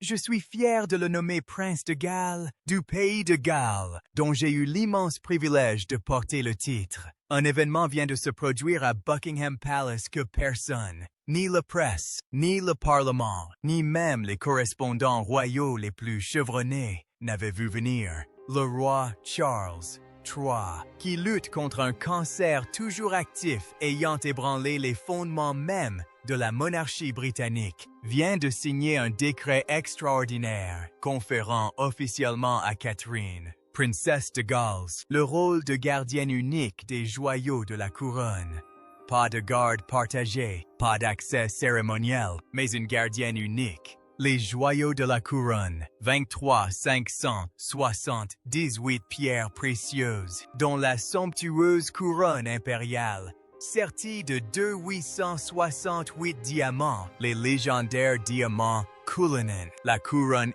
Je suis fier de le nommer prince de Galles, du pays de Galles, dont j'ai eu l'immense privilège de porter le titre. Un événement vient de se produire à Buckingham Palace que personne, ni la presse, ni le Parlement, ni même les correspondants royaux les plus chevronnés, n'avaient vu venir. Le roi Charles III, qui lutte contre un cancer toujours actif ayant ébranlé les fondements même de la monarchie britannique, vient de signer un décret extraordinaire conférant officiellement à Catherine, princesse de Galles, le rôle de gardienne unique des joyaux de la couronne. Pas de garde partagée, pas d'accès cérémoniel, mais une gardienne unique. Les joyaux de la couronne, 23 578 pierres précieuses, dont la somptueuse couronne impériale, sertie de 2868 diamants, les légendaires diamants Cullinan, la couronne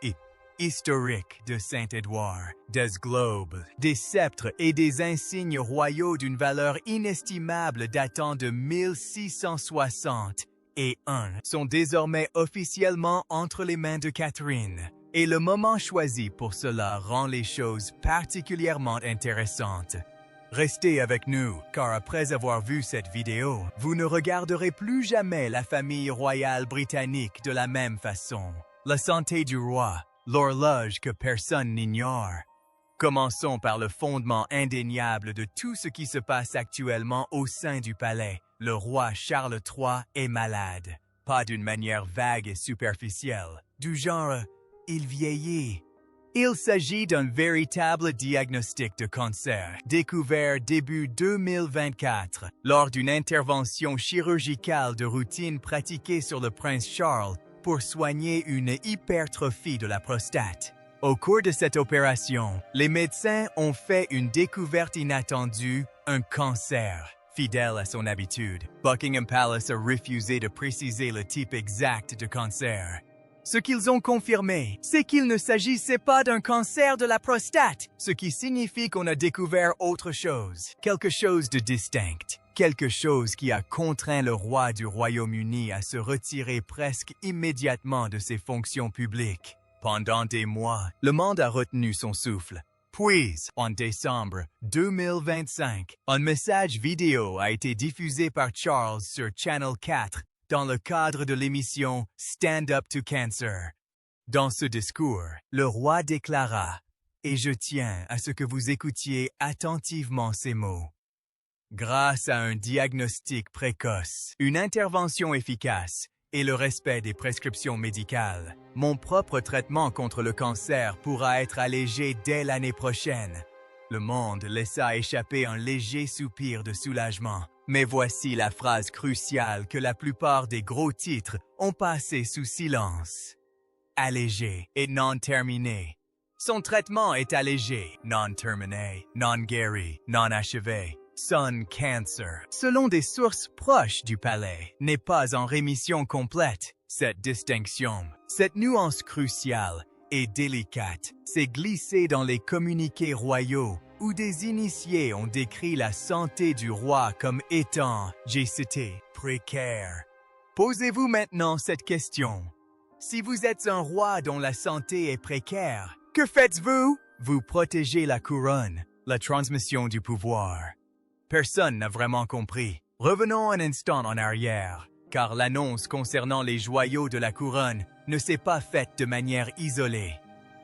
historique de Saint-Édouard, des globes, des sceptres et des insignes royaux d'une valeur inestimable datant de 1660 et 1 sont désormais officiellement entre les mains de Catherine. Et le moment choisi pour cela rend les choses particulièrement intéressantes. Restez avec nous, car après avoir vu cette vidéo, vous ne regarderez plus jamais la famille royale britannique de la même façon. La santé du roi, l'horloge que personne n'ignore. Commençons par le fondement indéniable de tout ce qui se passe actuellement au sein du palais. Le roi Charles III est malade. Pas d'une manière vague et superficielle, du genre « il vieillit ». Il s'agit d'un véritable diagnostic de cancer, découvert début 2024, lors d'une intervention chirurgicale de routine pratiquée sur le prince Charles pour soigner une hypertrophie de la prostate. Au cours de cette opération, les médecins ont fait une découverte inattendue, un cancer. Fidèle à son habitude, Buckingham Palace a refusé de préciser le type exact de cancer. Ce qu'ils ont confirmé, c'est qu'il ne s'agissait pas d'un cancer de la prostate, ce qui signifie qu'on a découvert autre chose, quelque chose de distinct, quelque chose qui a contraint le roi du Royaume-Uni à se retirer presque immédiatement de ses fonctions publiques. Pendant des mois, le monde a retenu son souffle. Puis, en décembre 2025, un message vidéo a été diffusé par Charles sur Channel 4 dans le cadre de l'émission Stand Up to Cancer. Dans ce discours, le roi déclara « Et je tiens à ce que vous écoutiez attentivement ces mots. Grâce à un diagnostic précoce, une intervention efficace et le respect des prescriptions médicales, mon propre traitement contre le cancer pourra être allégé dès l'année prochaine. » Le monde laissa échapper un léger soupir de soulagement. Mais voici la phrase cruciale que la plupart des gros titres ont passé sous silence. Allégé et non terminé. Son traitement est allégé, non terminé, non guéri, non achevé. Son cancer, selon des sources proches du palais, n'est pas en rémission complète. Cette distinction, cette nuance cruciale et délicate, s'est glissée dans les communiqués royaux où des initiés ont décrit la santé du roi comme étant, j'ai cité, précaire. Posez-vous maintenant cette question. Si vous êtes un roi dont la santé est précaire, que faites-vous? Vous protégez la couronne, la transmission du pouvoir. Personne n'a vraiment compris. Revenons un instant en arrière, car l'annonce concernant les joyaux de la couronne ne s'est pas faite de manière isolée.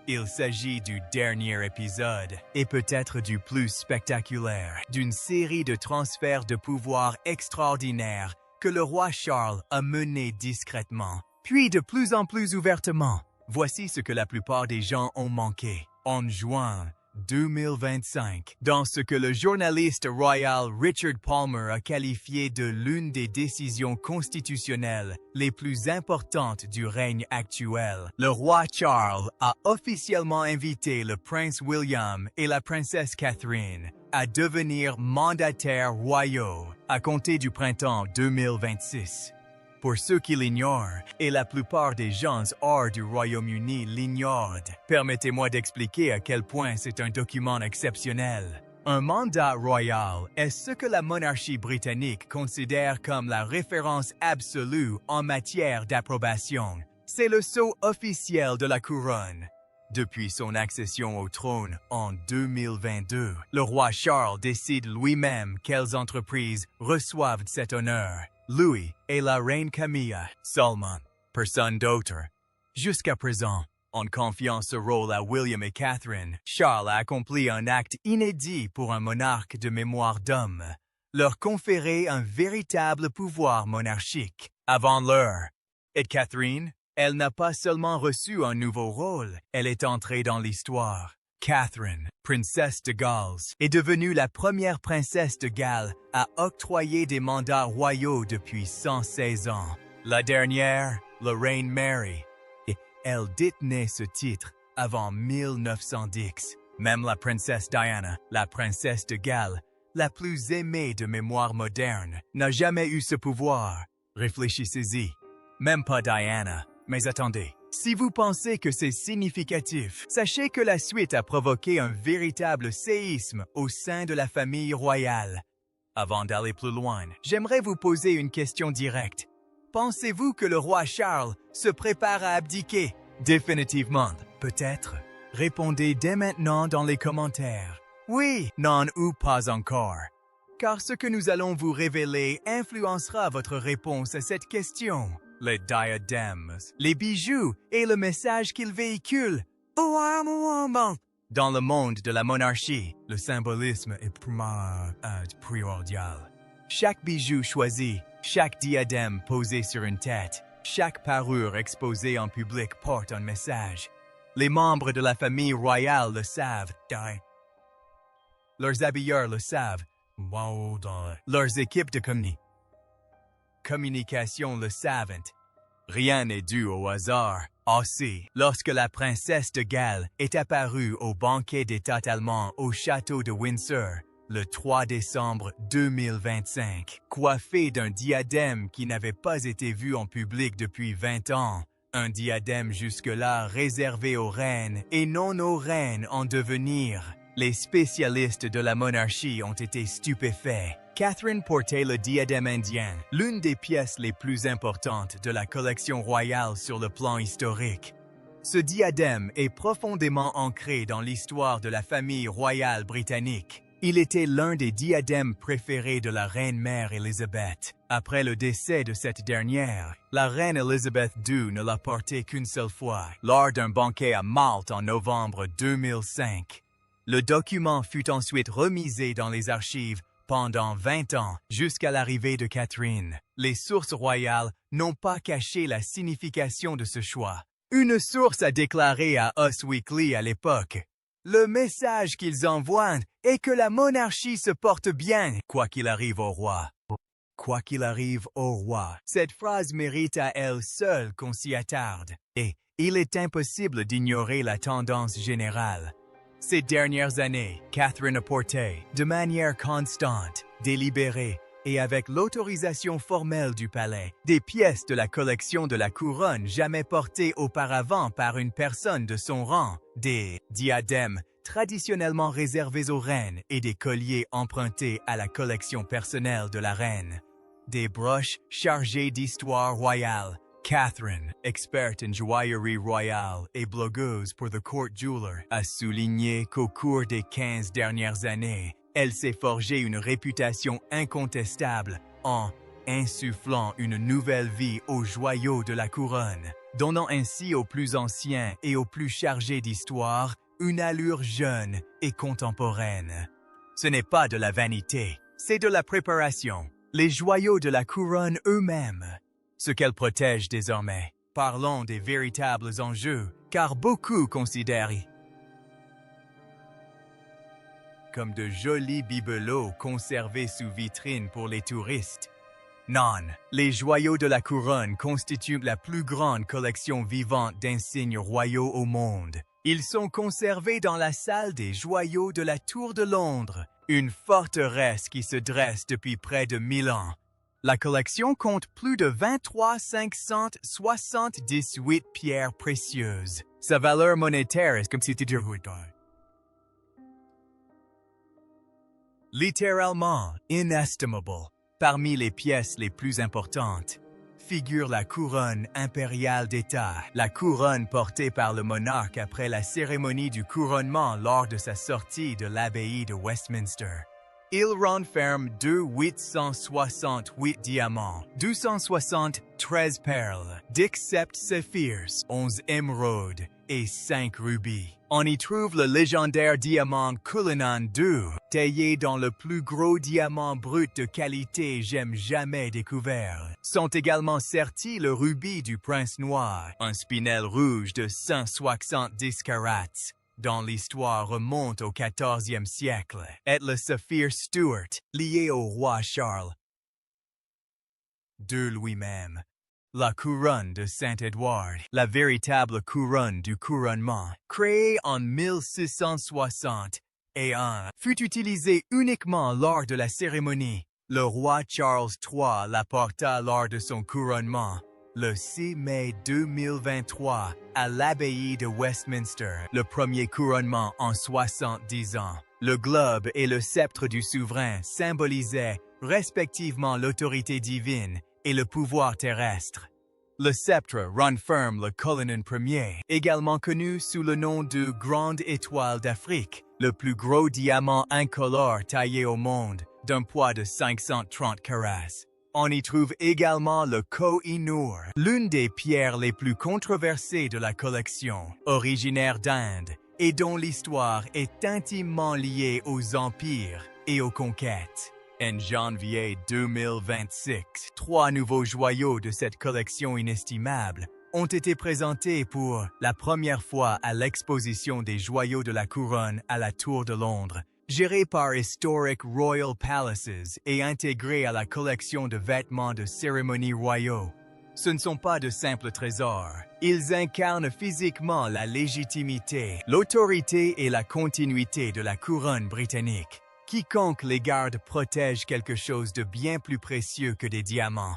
Il s'agit du dernier épisode, et peut-être du plus spectaculaire, d'une série de transferts de pouvoir extraordinaires que le roi Charles a mené discrètement, puis de plus en plus ouvertement. Voici ce que la plupart des gens ont manqué. En juin 2025, dans ce que le journaliste royal Richard Palmer a qualifié de l'une des décisions constitutionnelles les plus importantes du règne actuel, le roi Charles a officiellement invité le prince William et la princesse Catherine à devenir mandataires royaux à compter du printemps 2026. Pour ceux qui l'ignorent, et la plupart des gens hors du Royaume-Uni l'ignorent, permettez-moi d'expliquer à quel point c'est un document exceptionnel. Un mandat royal est ce que la monarchie britannique considère comme la référence absolue en matière d'approbation. C'est le sceau officiel de la couronne. Depuis son accession au trône en 2022, le roi Charles décide lui-même quelles entreprises reçoivent cet honneur. Lui et la reine Camilla seulement, personne d'autre. Jusqu'à présent, en confiant ce rôle à William et Catherine, Charles a accompli un acte inédit pour un monarque de mémoire d'homme, leur conférer un véritable pouvoir monarchique avant l'heure. Et Catherine, elle n'a pas seulement reçu un nouveau rôle, elle est entrée dans l'histoire. Catherine, princesse de Galles, est devenue la première princesse de Galles à octroyer des mandats royaux depuis 116 ans. La dernière, la reine Mary, et elle détenait ce titre avant 1910. Même la princesse Diana, la princesse de Galles, la plus aimée de mémoire moderne, n'a jamais eu ce pouvoir. Réfléchissez-y. Même pas Diana. Mais attendez, si vous pensez que c'est significatif, sachez que la suite a provoqué un véritable séisme au sein de la famille royale. Avant d'aller plus loin, j'aimerais vous poser une question directe. Pensez-vous que le roi Charles se prépare à abdiquer? Définitivement, peut-être. Répondez dès maintenant dans les commentaires. Oui, non ou pas encore. Car ce que nous allons vous révéler influencera votre réponse à cette question. Les diadèmes, les bijoux et le message qu'ils véhiculent. Dans le monde de la monarchie, le symbolisme est primordial. Chaque bijou choisi, chaque diadème posé sur une tête, chaque parure exposée en public porte un message. Les membres de la famille royale le savent. Leurs habilleurs le savent. Leurs équipes de communication le savent. Rien n'est dû au hasard. Aussi, lorsque la princesse de Galles est apparue au banquet d'État allemand au château de Windsor, le 3 décembre 2025, coiffée d'un diadème qui n'avait pas été vu en public depuis 20 ans, un diadème jusque-là réservé aux reines et non aux reines en devenir. Les spécialistes de la monarchie ont été stupéfaits. Catherine portait le diadème indien, l'une des pièces les plus importantes de la collection royale sur le plan historique. Ce diadème est profondément ancré dans l'histoire de la famille royale britannique. Il était l'un des diadèmes préférés de la reine-mère Élisabeth. Après le décès de cette dernière, la reine Élisabeth II ne l'a porté qu'une seule fois, lors d'un banquet à Malte en novembre 2005. Le document fut ensuite remisé dans les archives pendant 20 ans, jusqu'à l'arrivée de Catherine. Les sources royales n'ont pas caché la signification de ce choix. Une source a déclaré à Us Weekly à l'époque: « Le message qu'ils envoient est que la monarchie se porte bien, quoi qu'il arrive au roi. » Quoi qu'il arrive au roi. Cette phrase mérite à elle seule qu'on s'y attarde. Et il est impossible d'ignorer la tendance générale. Ces dernières années, Catherine a porté, de manière constante, délibérée et avec l'autorisation formelle du palais, des pièces de la collection de la couronne jamais portées auparavant par une personne de son rang, des diadèmes traditionnellement réservés aux reines et des colliers empruntés à la collection personnelle de la reine, des broches chargées d'histoire royale. Catherine, experte en joaillerie royale et blogueuse pour The Court Jeweler, a souligné qu'au cours des 15 dernières années, elle s'est forgée une réputation incontestable en insufflant une nouvelle vie aux joyaux de la couronne, donnant ainsi aux plus anciens et aux plus chargés d'histoire une allure jeune et contemporaine. Ce n'est pas de la vanité, c'est de la préparation. Les joyaux de la couronne eux-mêmes. Ce qu'elle protège désormais. Parlons des véritables enjeux, car beaucoup considèrent comme de jolis bibelots conservés sous vitrine pour les touristes. Non, les joyaux de la couronne constituent la plus grande collection vivante d'insignes royaux au monde. Ils sont conservés dans la salle des joyaux de la Tour de Londres, une forteresse qui se dresse depuis près de 1000 ans. La collection compte plus de 23 578 pierres précieuses. Sa valeur monétaire est comme si c'était littéralement inestimable. Parmi les pièces les plus importantes figure la couronne impériale d'État, la couronne portée par le monarque après la cérémonie du couronnement lors de sa sortie de l'abbaye de Westminster. Il renferme 868 diamants, 273 perles, 17 saphirs, 11 émeraudes et 5 rubis. On y trouve le légendaire diamant Cullinan II, taillé dans le plus gros diamant brut de qualité jamais découvert. Sont également sertis le rubis du prince noir, un spinel rouge de 170 carats, dont l'histoire remonte au XIVe siècle, et le saphir Stuart, lié au roi Charles II lui-même. La couronne de Saint-Édouard, la véritable couronne du couronnement, créée en 1661, fut utilisée uniquement lors de la cérémonie. Le roi Charles III la porta lors de son couronnement, le 6 mai 2023, à l'abbaye de Westminster, le premier couronnement en 70 ans. Le globe et le sceptre du souverain symbolisaient respectivement l'autorité divine et le pouvoir terrestre. Le sceptre renferme le Cullinan Ier, également connu sous le nom de Grande Étoile d'Afrique, le plus gros diamant incolore taillé au monde, d'un poids de 530 carats. On y trouve également le Koh-i-Noor, l'une des pierres les plus controversées de la collection, originaire d'Inde, et dont l'histoire est intimement liée aux empires et aux conquêtes. En janvier 2026, 3 nouveaux joyaux de cette collection inestimable ont été présentés pour la première fois à l'exposition des joyaux de la couronne à la Tour de Londres, gérée par Historic Royal Palaces et intégrée à la collection de vêtements de cérémonie royaux. Ce ne sont pas de simples trésors. Ils incarnent physiquement la légitimité, l'autorité et la continuité de la couronne britannique. Quiconque les garde protège quelque chose de bien plus précieux que des diamants.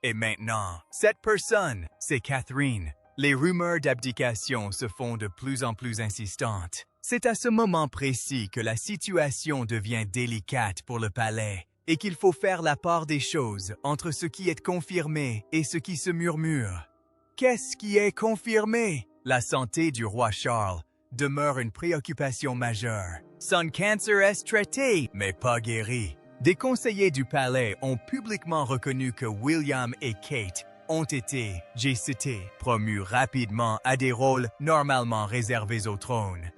Et maintenant, cette personne, c'est Catherine. Les rumeurs d'abdication se font de plus en plus insistantes. C'est à ce moment précis que la situation devient délicate pour le palais et qu'il faut faire la part des choses entre ce qui est confirmé et ce qui se murmure. Qu'est-ce qui est confirmé? La santé du roi Charles demeure une préoccupation majeure. Son cancer est traité, mais pas guéri. Des conseillers du palais ont publiquement reconnu que William et Kate ont été, j'ai cité, promus rapidement à des rôles normalement réservés au trône.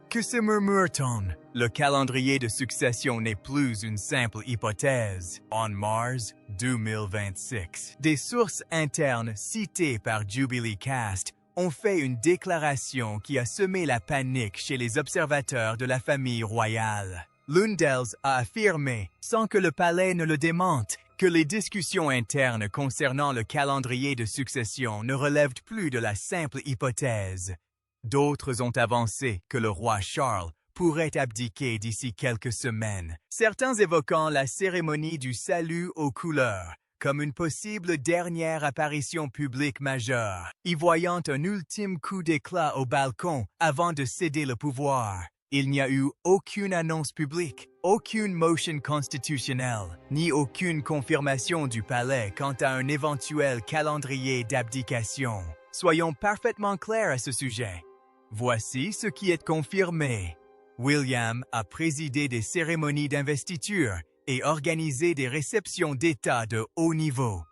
Que se murmure-t-on? Le calendrier de succession n'est plus une simple hypothèse. En mars 2026, des sources internes citées par Jubilee Cast ont fait une déclaration qui a semé la panique chez les observateurs de la famille royale. L'une d'elles a affirmé, sans que le palais ne le démente, que les discussions internes concernant le calendrier de succession ne relèvent plus de la simple hypothèse. D'autres ont avancé que le roi Charles pourrait abdiquer d'ici quelques semaines, certains évoquant la cérémonie du salut aux couleurs comme une possible dernière apparition publique majeure, y voyant un ultime coup d'éclat au balcon avant de céder le pouvoir. Il n'y a eu aucune annonce publique, aucune motion constitutionnelle, ni aucune confirmation du palais quant à un éventuel calendrier d'abdication. Soyons parfaitement clairs à ce sujet. Voici ce qui est confirmé. William a présidé des cérémonies d'investiture et organisé des réceptions d'État de haut niveau.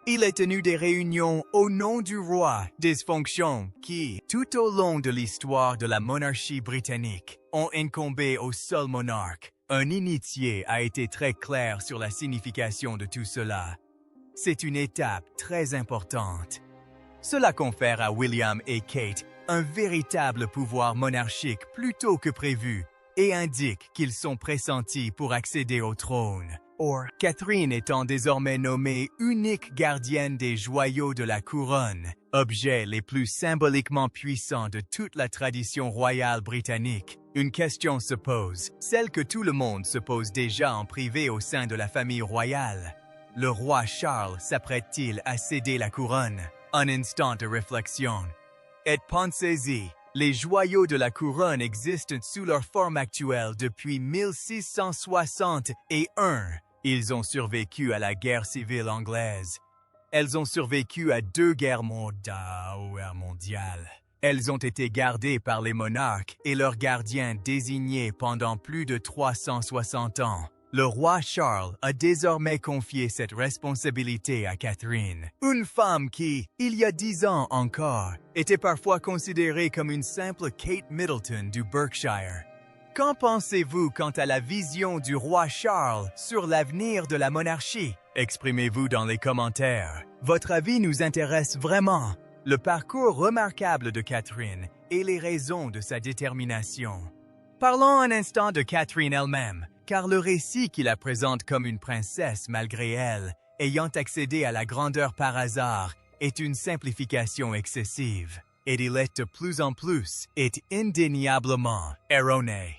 Il a tenu des réunions au nom du roi, des fonctions qui, tout au long de l'histoire de la monarchie britannique, ont incombé au seul monarque. Un initié a été très clair sur la signification de tout cela. C'est une étape très importante. Cela confère à William et Kate un véritable pouvoir monarchique plus tôt que prévu et indique qu'ils sont pressentis pour accéder au trône. Or, Catherine étant désormais nommée unique gardienne des joyaux de la couronne, objets les plus symboliquement puissants de toute la tradition royale britannique, une question se pose, celle que tout le monde se pose déjà en privé au sein de la famille royale. Le roi Charles s'apprête-t-il à céder la couronne? Un instant de réflexion. Et pensez-y, les joyaux de la couronne existent sous leur forme actuelle depuis 1661. Ils ont survécu à la guerre civile anglaise. Elles ont survécu à 2 guerres mondiales. Elles ont été gardées par les monarques et leurs gardiens désignés pendant plus de 360 ans. Le roi Charles a désormais confié cette responsabilité à Catherine, une femme qui, il y a 10 ans encore, était parfois considérée comme une simple Kate Middleton du Berkshire. Qu'en pensez-vous quant à la vision du roi Charles sur l'avenir de la monarchie? Exprimez-vous dans les commentaires. Votre avis nous intéresse vraiment. Le parcours remarquable de Catherine et les raisons de sa détermination. Parlons un instant de Catherine elle-même, car le récit qui la présente comme une princesse malgré elle, ayant accédé à la grandeur par hasard, est une simplification excessive. Et il est de plus en plus, est indéniablement erroné.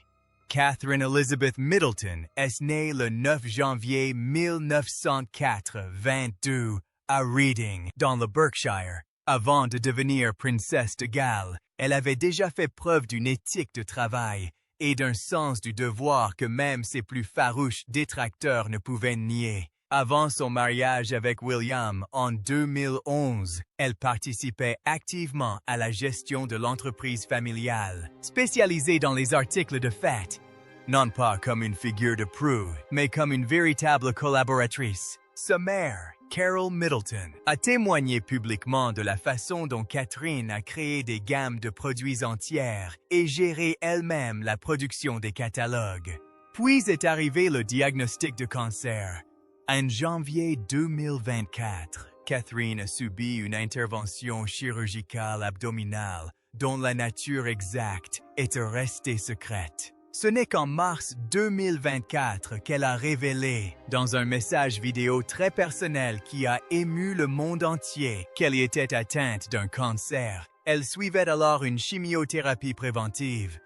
Catherine Elizabeth Middleton est née le 9 janvier 1904-22 à Reading, dans le Berkshire. Avant de devenir princesse de Galles, elle avait déjà fait preuve d'une éthique de travail et d'un sens du devoir que même ses plus farouches détracteurs ne pouvaient nier. Avant son mariage avec William en 2011, elle participait activement à la gestion de l'entreprise familiale, spécialisée dans les articles de fête, non pas comme une figure de proue, mais comme une véritable collaboratrice. Sa mère, Carol Middleton, a témoigné publiquement de la façon dont Catherine a créé des gammes de produits entières et géré elle-même la production des catalogues. Puis est arrivé le diagnostic de cancer. En janvier 2024, Catherine a subi une intervention chirurgicale abdominale dont la nature exacte est restée secrète. Ce n'est qu'en mars 2024 qu'elle a révélé, dans un message vidéo très personnel qui a ému le monde entier, qu'elle était atteinte d'un cancer. Elle suivait alors une chimiothérapie préventive.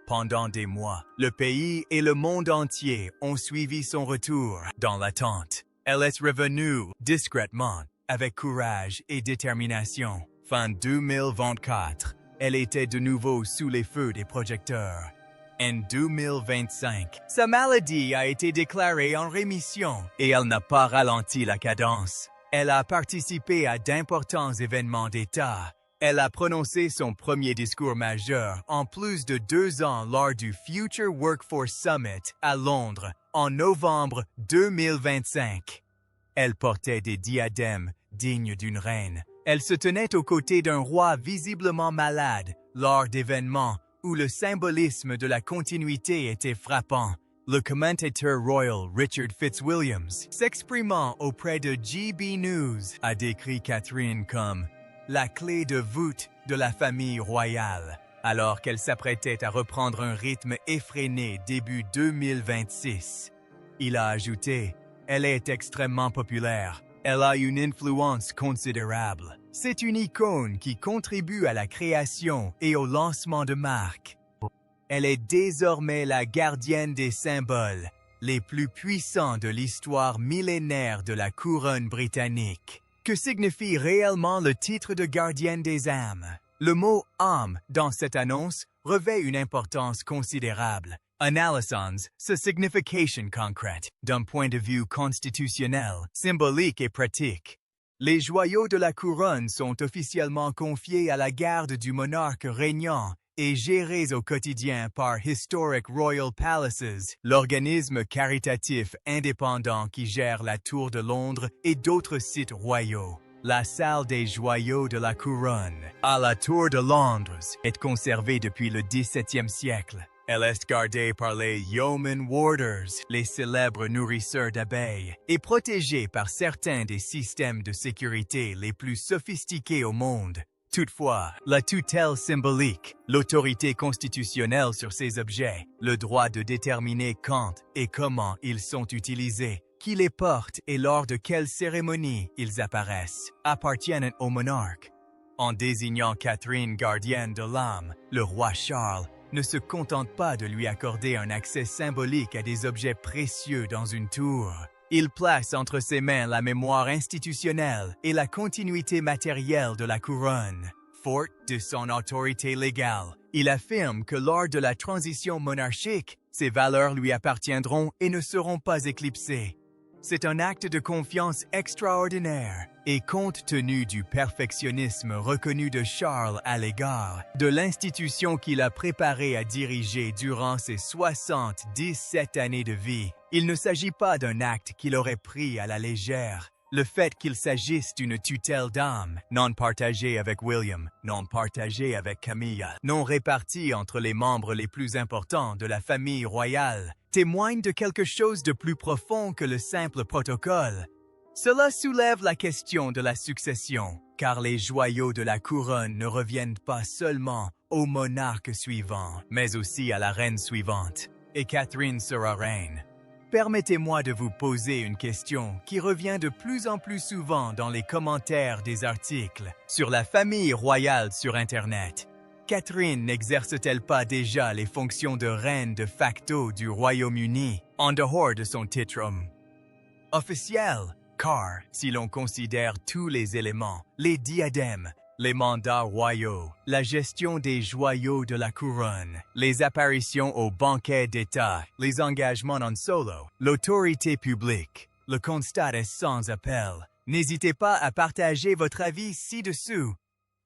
Pendant des mois, le pays et le monde entier ont suivi son retour dans l'attente. Elle est revenue discrètement, avec courage et détermination. Fin 2024, elle était de nouveau sous les feux des projecteurs. En 2025, sa maladie a été déclarée en rémission et elle n'a pas ralenti la cadence. Elle a participé à d'importants événements d'État. Elle a prononcé son premier discours majeur en plus de 2 ans lors du Future Workforce Summit à Londres en novembre 2025. Elle portait des diadèmes dignes d'une reine. Elle se tenait aux côtés d'un roi visiblement malade lors d'événements où le symbolisme de la continuité était frappant. Le commentateur royal Richard Fitzwilliams, s'exprimant auprès de GB News, a décrit Catherine comme la clé de voûte de la famille royale, alors qu'elle s'apprêtait à reprendre un rythme effréné début 2026. Il a ajouté, elle est extrêmement populaire. Elle a une influence considérable. C'est une icône qui contribue à la création et au lancement de marques. Elle est désormais la gardienne des symboles les plus puissants de l'histoire millénaire de la couronne britannique. Que signifie réellement le titre de gardienne des âmes? Le mot « âme » dans cette annonce revêt une importance considérable. Analysons sa signification concrète d'un point de vue constitutionnel, symbolique et pratique. Les joyaux de la couronne sont officiellement confiés à la garde du monarque régnant et gérés au quotidien par Historic Royal Palaces, l'organisme caritatif indépendant qui gère la Tour de Londres et d'autres sites royaux. La salle des joyaux de la couronne, à la Tour de Londres, est conservée depuis le XVIIe siècle. Elle est gardée par les Yeoman Warders, les célèbres nourrisseurs d'abeilles, et protégée par certains des systèmes de sécurité les plus sophistiqués au monde. Toutefois, la tutelle symbolique, l'autorité constitutionnelle sur ces objets, le droit de déterminer quand et comment ils sont utilisés, qui les porte et lors de quelles cérémonies ils apparaissent, appartiennent au monarque. En désignant Catherine gardienne de l'âme, le roi Charles ne se contente pas de lui accorder un accès symbolique à des objets précieux dans une tour. Il place entre ses mains la mémoire institutionnelle et la continuité matérielle de la couronne. Fort de son autorité légale, il affirme que lors de la transition monarchique, ses valeurs lui appartiendront et ne seront pas éclipsées. C'est un acte de confiance extraordinaire et compte tenu du perfectionnisme reconnu de Charles à l'égard de l'institution qu'il a préparée à diriger durant ses 77 années de vie, il ne s'agit pas d'un acte qu'il aurait pris à la légère. Le fait qu'il s'agisse d'une tutelle d'âme, non partagée avec William, non partagée avec Camilla, non répartie entre les membres les plus importants de la famille royale, témoigne de quelque chose de plus profond que le simple protocole. Cela soulève la question de la succession, car les joyaux de la couronne ne reviennent pas seulement au monarque suivant, mais aussi à la reine suivante. Et Catherine sera reine. Permettez-moi de vous poser une question qui revient de plus en plus souvent dans les commentaires des articles sur la famille royale sur Internet. Catherine n'exerce-t-elle pas déjà les fonctions de reine de facto du Royaume-Uni en dehors de son titre officiel? Car, si l'on considère tous les éléments, les diadèmes, les mandats royaux, la gestion des joyaux de la couronne, les apparitions au banquet d'État, les engagements en solo, l'autorité publique, le constat est sans appel. N'hésitez pas à partager votre avis ci-dessous.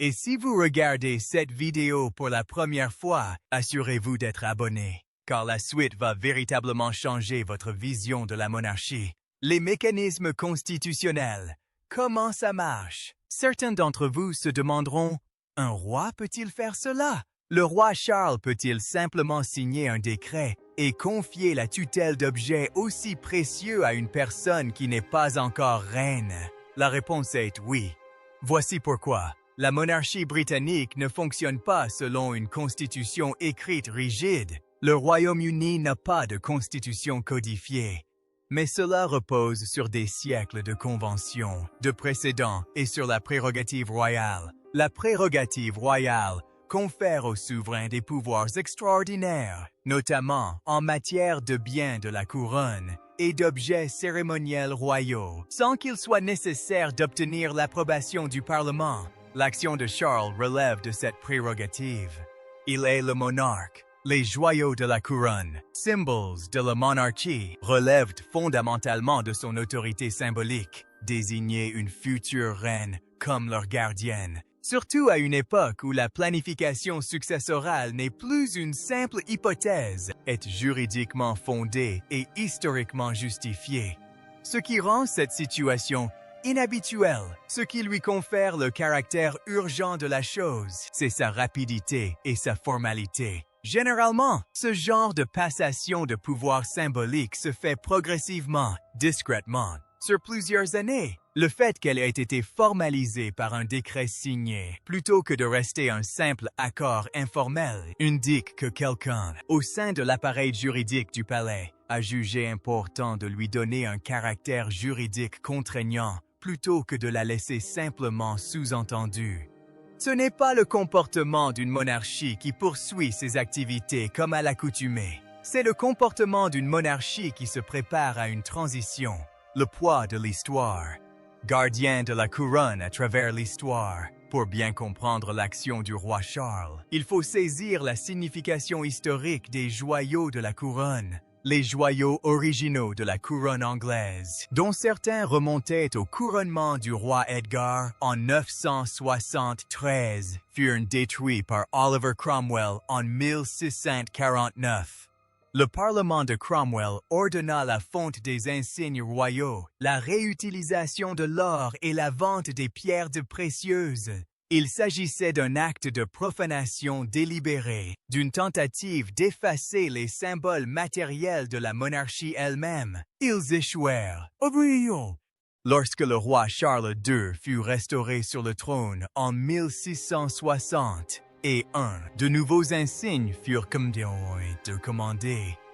Et si vous regardez cette vidéo pour la première fois, assurez-vous d'être abonné, car la suite va véritablement changer votre vision de la monarchie. Les mécanismes constitutionnels. Comment ça marche? Certains d'entre vous se demanderont, un roi peut-il faire cela? Le roi Charles peut-il simplement signer un décret et confier la tutelle d'objets aussi précieux à une personne qui n'est pas encore reine? La réponse est oui. Voici pourquoi. La monarchie britannique ne fonctionne pas selon une constitution écrite rigide. Le Royaume-Uni n'a pas de constitution codifiée. Mais cela repose sur des siècles de conventions, de précédents et sur la prérogative royale. La prérogative royale confère au souverain des pouvoirs extraordinaires, notamment en matière de biens de la couronne et d'objets cérémoniels royaux, sans qu'il soit nécessaire d'obtenir l'approbation du Parlement. L'action de Charles relève de cette prérogative. Il est le monarque. Les joyaux de la couronne, symboles de la monarchie, relèvent fondamentalement de son autorité symbolique, désigner une future reine comme leur gardienne, surtout à une époque où la planification successorale n'est plus une simple hypothèse, est juridiquement fondée et historiquement justifiée. Ce qui rend cette situation inhabituelle, ce qui lui confère le caractère urgent de la chose, c'est sa rapidité et sa formalité. Généralement, ce genre de passation de pouvoir symbolique se fait progressivement, discrètement, sur plusieurs années. Le fait qu'elle ait été formalisée par un décret signé, plutôt que de rester un simple accord informel, indique que quelqu'un, au sein de l'appareil juridique du palais, a jugé important de lui donner un caractère juridique contraignant, plutôt que de la laisser simplement sous-entendue. Ce n'est pas le comportement d'une monarchie qui poursuit ses activités comme à l'accoutumée. C'est le comportement d'une monarchie qui se prépare à une transition, le poids de l'histoire. Gardien de la couronne à travers l'histoire. Pour bien comprendre l'action du roi Charles, il faut saisir la signification historique des joyaux de la couronne. Les joyaux originaux de la couronne anglaise, dont certains remontaient au couronnement du roi Edgar en 973, furent détruits par Oliver Cromwell en 1649. Le Parlement de Cromwell ordonna la fonte des insignes royaux, la réutilisation de l'or et la vente des pierres précieuses. Il s'agissait d'un acte de profanation délibérée, d'une tentative d'effacer les symboles matériels de la monarchie elle-même. Ils échouèrent. Lorsque le roi Charles II fut restauré sur le trône en 1660, de nouveaux insignes furent commandés.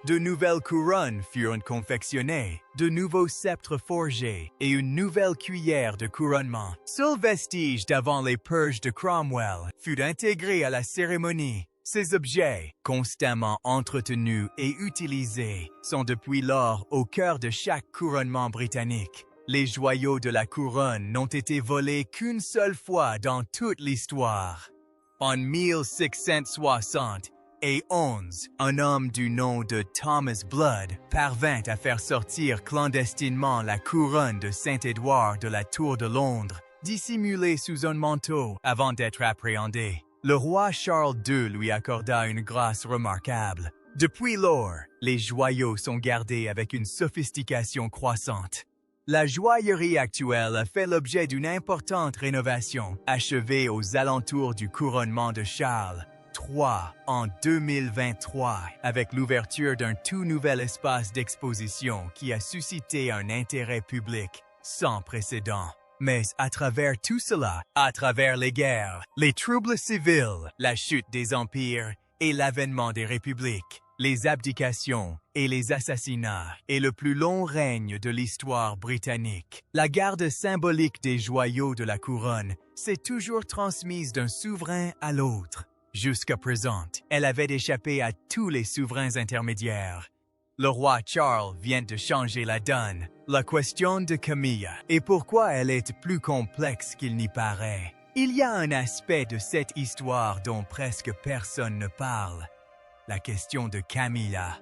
De nouvelles couronnes furent confectionnées, de nouveaux sceptres forgés et une nouvelle cuillère de couronnement. Seul vestige d'avant les purges de Cromwell fut intégré à la cérémonie. Ces objets, constamment entretenus et utilisés, sont depuis lors au cœur de chaque couronnement britannique. Les joyaux de la couronne n'ont été volés qu'une seule fois dans toute l'histoire. En 1660, 1711, un homme du nom de Thomas Blood parvint à faire sortir clandestinement la couronne de Saint-Édouard de la Tour de Londres, dissimulée sous un manteau avant d'être appréhendé. Le roi Charles II lui accorda une grâce remarquable. Depuis lors, les joyaux sont gardés avec une sophistication croissante. La joaillerie actuelle a fait l'objet d'une importante rénovation, achevée aux alentours du couronnement de Charles III en 2023, avec l'ouverture d'un tout nouvel espace d'exposition qui a suscité un intérêt public sans précédent. Mais à travers tout cela, à travers les guerres, les troubles civils, la chute des empires et l'avènement des républiques, les abdications et les assassinats et le plus long règne de l'histoire britannique, la garde symbolique des joyaux de la couronne s'est toujours transmise d'un souverain à l'autre. Jusqu'à présent, elle avait échappé à tous les souverains intermédiaires. Le roi Charles vient de changer la donne. La question de Camilla et pourquoi elle est plus complexe qu'il n'y paraît. Il y a un aspect de cette histoire dont presque personne ne parle. La question de Camilla.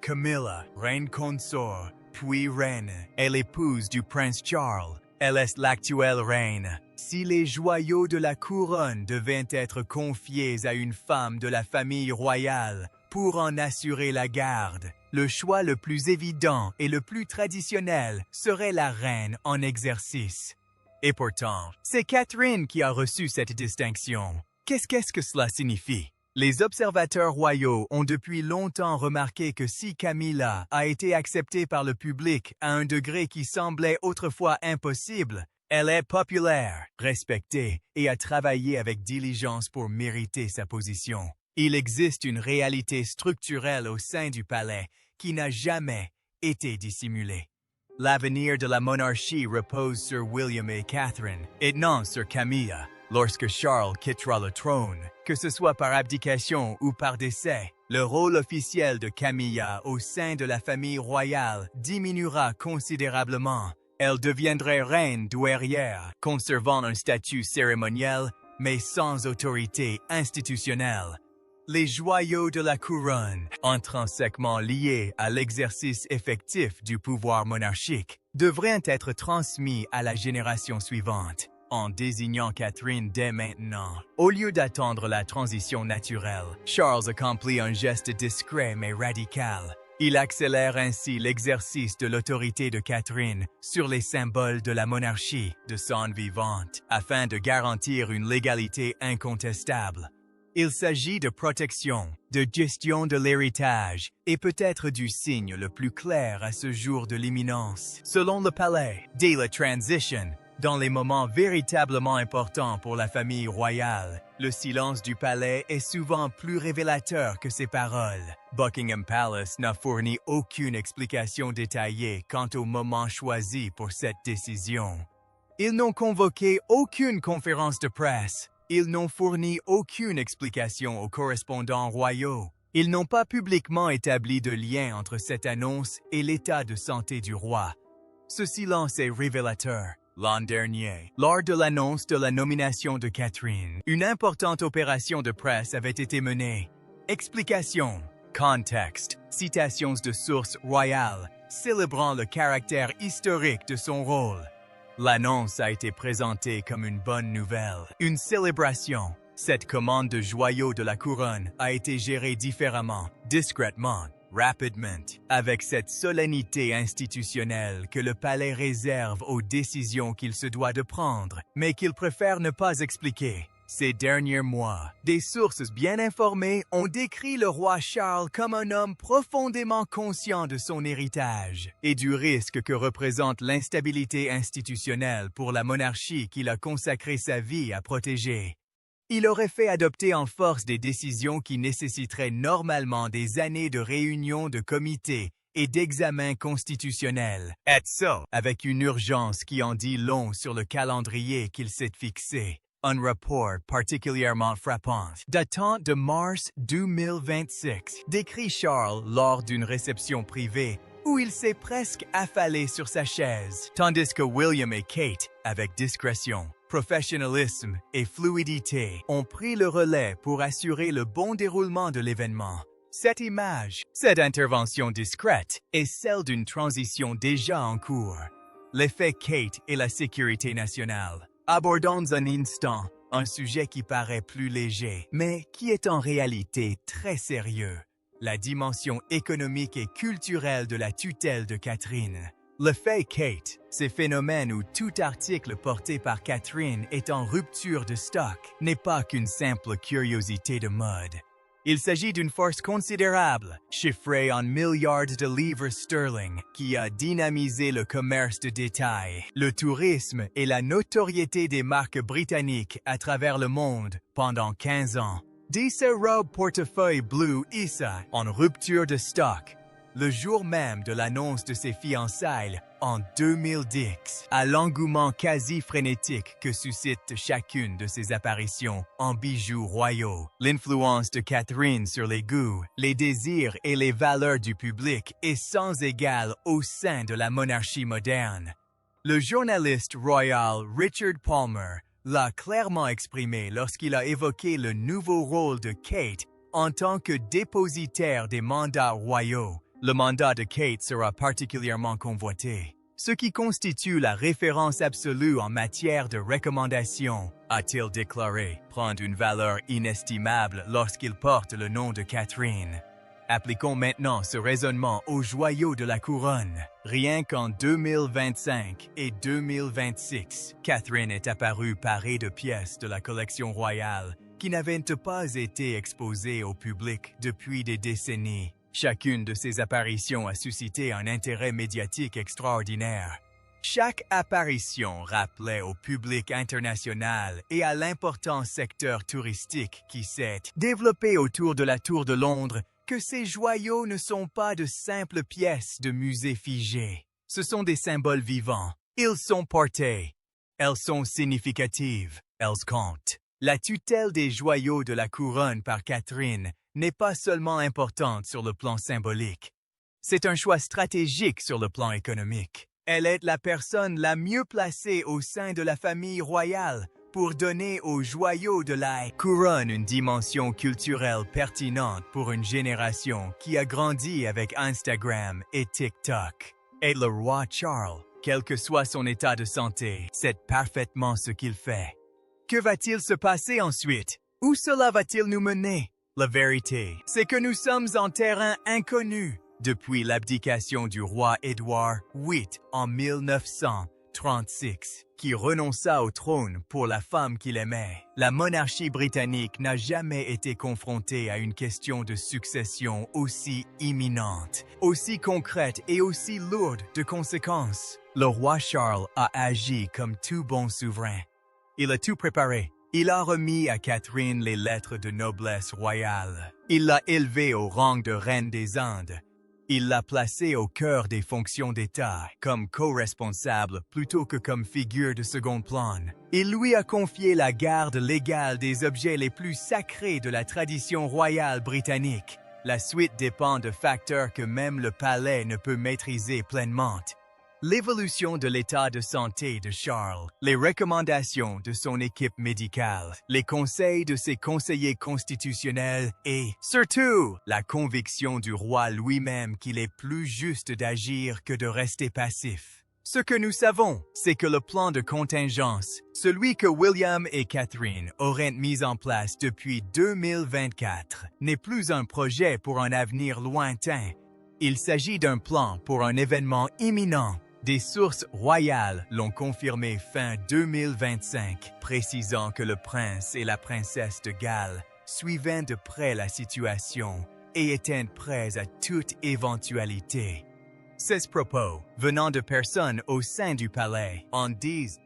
Camilla, reine consort, puis reine, est l'épouse du prince Charles. Elle est l'actuelle reine. Si les joyaux de la couronne devaient être confiés à une femme de la famille royale pour en assurer la garde, le choix le plus évident et le plus traditionnel serait la reine en exercice. Et pourtant, c'est Catherine qui a reçu cette distinction. Qu'est-ce que cela signifie? Les observateurs royaux ont depuis longtemps remarqué que si Camilla a été acceptée par le public à un degré qui semblait autrefois impossible, elle est populaire, respectée et a travaillé avec diligence pour mériter sa position. Il existe une réalité structurelle au sein du palais qui n'a jamais été dissimulée. L'avenir de la monarchie repose sur William et Catherine, et non sur Camilla. Lorsque Charles quittera le trône, que ce soit par abdication ou par décès, le rôle officiel de Camilla au sein de la famille royale diminuera considérablement. Elle deviendrait reine douairière, conservant un statut cérémoniel, mais sans autorité institutionnelle. Les joyaux de la couronne, intrinsèquement liés à l'exercice effectif du pouvoir monarchique, devraient être transmis à la génération suivante. En désignant Catherine dès maintenant, au lieu d'attendre la transition naturelle, Charles accomplit un geste discret mais radical. Il accélère ainsi l'exercice de l'autorité de Catherine sur les symboles de la monarchie de son vivante, afin de garantir une légalité incontestable. Il s'agit de protection, de gestion de l'héritage et peut-être du signe le plus clair à ce jour de l'imminence. Selon le palais, dès la transition, dans les moments véritablement importants pour la famille royale, le silence du palais est souvent plus révélateur que ses paroles. Buckingham Palace n'a fourni aucune explication détaillée quant au moment choisi pour cette décision. Ils n'ont convoqué aucune conférence de presse. Ils n'ont fourni aucune explication aux correspondants royaux. Ils n'ont pas publiquement établi de lien entre cette annonce et l'état de santé du roi. Ce silence est révélateur. L'an dernier, lors de l'annonce de la nomination de Catherine, une importante opération de presse avait été menée. Explication, contexte, citations de sources royales, célébrant le caractère historique de son rôle. L'annonce a été présentée comme une bonne nouvelle, une célébration. Cette commande de joyaux de la couronne a été gérée différemment, discrètement, rapidement, avec cette solennité institutionnelle que le palais réserve aux décisions qu'il se doit de prendre, mais qu'il préfère ne pas expliquer. Ces derniers mois, des sources bien informées ont décrit le roi Charles comme un homme profondément conscient de son héritage et du risque que représente l'instabilité institutionnelle pour la monarchie qu'il a consacré sa vie à protéger. Il aurait fait adopter en force des décisions qui nécessiteraient normalement des années de réunions de comités et d'examens constitutionnels, et ça, avec une urgence qui en dit long sur le calendrier qu'il s'est fixé. Un rapport particulièrement frappant, datant de mars 2026, décrit Charles lors d'une réception privée où il s'est presque affalé sur sa chaise, tandis que William et Kate, avec discrétion, Professionnalisme et fluidité ont pris le relais pour assurer le bon déroulement de l'événement. Cette image, cette intervention discrète, est celle d'une transition déjà en cours. L'effet Kate et la sécurité nationale. Abordons un instant un sujet qui paraît plus léger, mais qui est en réalité très sérieux. La dimension économique et culturelle de la tutelle de Catherine. L'effet Kate, ces phénomènes où tout article porté par Catherine est en rupture de stock, n'est pas qu'une simple curiosité de mode. Il s'agit d'une force considérable, chiffrée en milliards de livres sterling, qui a dynamisé le commerce de détail, le tourisme et la notoriété des marques britanniques à travers le monde pendant 15 ans. Dès sa robe portefeuille bleu Issa en rupture de stock, le jour même de l'annonce de ses fiançailles en 2010, à l'engouement quasi frénétique que suscite chacune de ses apparitions en bijoux royaux. L'influence de Catherine sur les goûts, les désirs et les valeurs du public est sans égal au sein de la monarchie moderne. Le journaliste royal Richard Palmer l'a clairement exprimé lorsqu'il a évoqué le nouveau rôle de Kate en tant que dépositaire des mandats royaux. Le mandat de Kate sera particulièrement convoité, ce qui constitue la référence absolue en matière de recommandation, a-t-il déclaré, prendre une valeur inestimable lorsqu'il porte le nom de Catherine. Appliquons maintenant ce raisonnement aux joyaux de la couronne. Rien qu'en 2025 et 2026, Catherine est apparue parée de pièces de la collection royale qui n'avaient pas été exposées au public depuis des décennies. Chacune de ces apparitions a suscité un intérêt médiatique extraordinaire. Chaque apparition rappelait au public international et à l'important secteur touristique qui s'est développé autour de la Tour de Londres que ces joyaux ne sont pas de simples pièces de musée figées. Ce sont des symboles vivants. Ils sont portés. Elles sont significatives. Elles comptent. La tutelle des joyaux de la couronne par Catherine n'est pas seulement importante sur le plan symbolique. C'est un choix stratégique sur le plan économique. Elle est la personne la mieux placée au sein de la famille royale pour donner aux joyaux de la couronne une dimension culturelle pertinente pour une génération qui a grandi avec Instagram et TikTok. Et le roi Charles, quel que soit son état de santé, sait parfaitement ce qu'il fait. Que va-t-il se passer ensuite? Où cela va-t-il nous mener? La vérité, c'est que nous sommes en terrain inconnu depuis l'abdication du roi Édouard VIII en 1936, qui renonça au trône pour la femme qu'il aimait. La monarchie britannique n'a jamais été confrontée à une question de succession aussi imminente, aussi concrète et aussi lourde de conséquences. Le roi Charles a agi comme tout bon souverain. Il a tout préparé. Il a remis à Catherine les lettres de noblesse royale. Il l'a élevée au rang de reine des Indes. Il l'a placée au cœur des fonctions d'État, comme co-responsable plutôt que comme figure de second plan. Il lui a confié la garde légale des objets les plus sacrés de la tradition royale britannique. La suite dépend de facteurs que même le palais ne peut maîtriser pleinement. L'évolution de l'état de santé de Charles, les recommandations de son équipe médicale, les conseils de ses conseillers constitutionnels et, surtout, la conviction du roi lui-même qu'il est plus juste d'agir que de rester passif. Ce que nous savons, c'est que le plan de contingence, celui que William et Catherine auraient mis en place depuis 2024, n'est plus un projet pour un avenir lointain. Il s'agit d'un plan pour un événement imminent. Des sources royales l'ont confirmé fin 2025, précisant que le prince et la princesse de Galles suivaient de près la situation et étaient prêts à toute éventualité. Ces propos, venant de personnes au sein du palais, en disent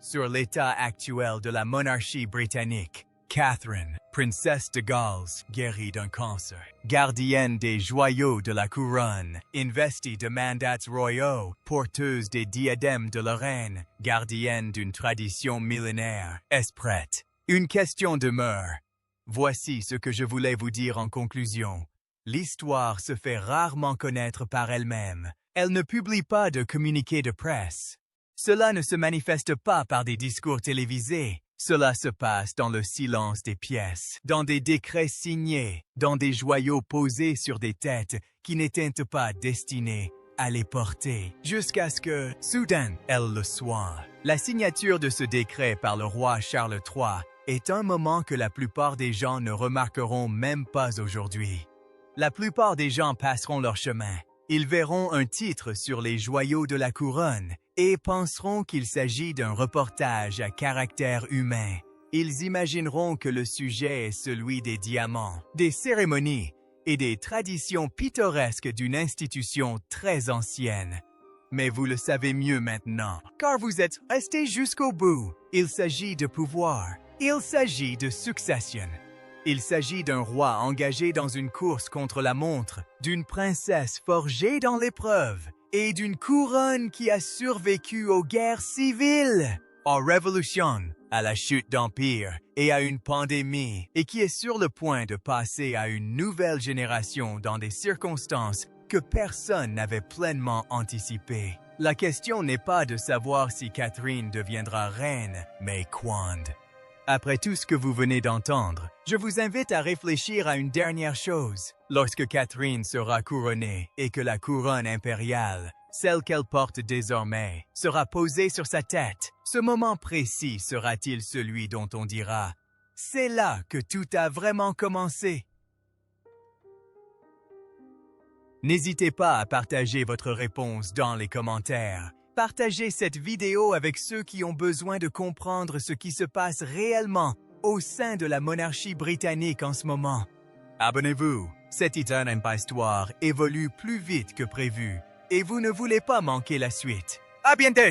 sur l'état actuel de la monarchie britannique. Catherine, princesse de Galles, guérie d'un cancer, gardienne des joyaux de la couronne, investie de mandats royaux, porteuse des diadèmes de la reine, gardienne d'une tradition millénaire, est prête. Une question demeure. Voici ce que je voulais vous dire en conclusion. L'histoire se fait rarement connaître par elle-même. Elle ne publie pas de communiqué de presse. Cela ne se manifeste pas par des discours télévisés. Cela se passe dans le silence des pièces, dans des décrets signés, dans des joyaux posés sur des têtes qui n'étaient pas destinées à les porter, jusqu'à ce que, soudain, elles le soient. La signature de ce décret par le roi Charles III est un moment que la plupart des gens ne remarqueront même pas aujourd'hui. La plupart des gens passeront leur chemin. Ils verront un titre sur les joyaux de la couronne et penseront qu'il s'agit d'un reportage à caractère humain. Ils imagineront que le sujet est celui des diamants, des cérémonies et des traditions pittoresques d'une institution très ancienne. Mais vous le savez mieux maintenant, car vous êtes resté jusqu'au bout. Il s'agit de pouvoir. Il s'agit de succession. Il s'agit d'un roi engagé dans une course contre la montre, d'une princesse forgée dans l'épreuve et d'une couronne qui a survécu aux guerres civiles, aux révolutions, à la chute d'empire et à une pandémie, et qui est sur le point de passer à une nouvelle génération dans des circonstances que personne n'avait pleinement anticipées. La question n'est pas de savoir si Catherine deviendra reine, mais quand. Après tout ce que vous venez d'entendre, je vous invite à réfléchir à une dernière chose. Lorsque Catherine sera couronnée et que la couronne impériale, celle qu'elle porte désormais, sera posée sur sa tête, ce moment précis sera-t-il celui dont on dira « C'est là que tout a vraiment commencé ». N'hésitez pas à partager votre réponse dans les commentaires. Partagez cette vidéo avec ceux qui ont besoin de comprendre ce qui se passe réellement au sein de la monarchie britannique en ce moment. Abonnez-vous, cette éternelle histoire évolue plus vite que prévu et vous ne voulez pas manquer la suite. À bientôt!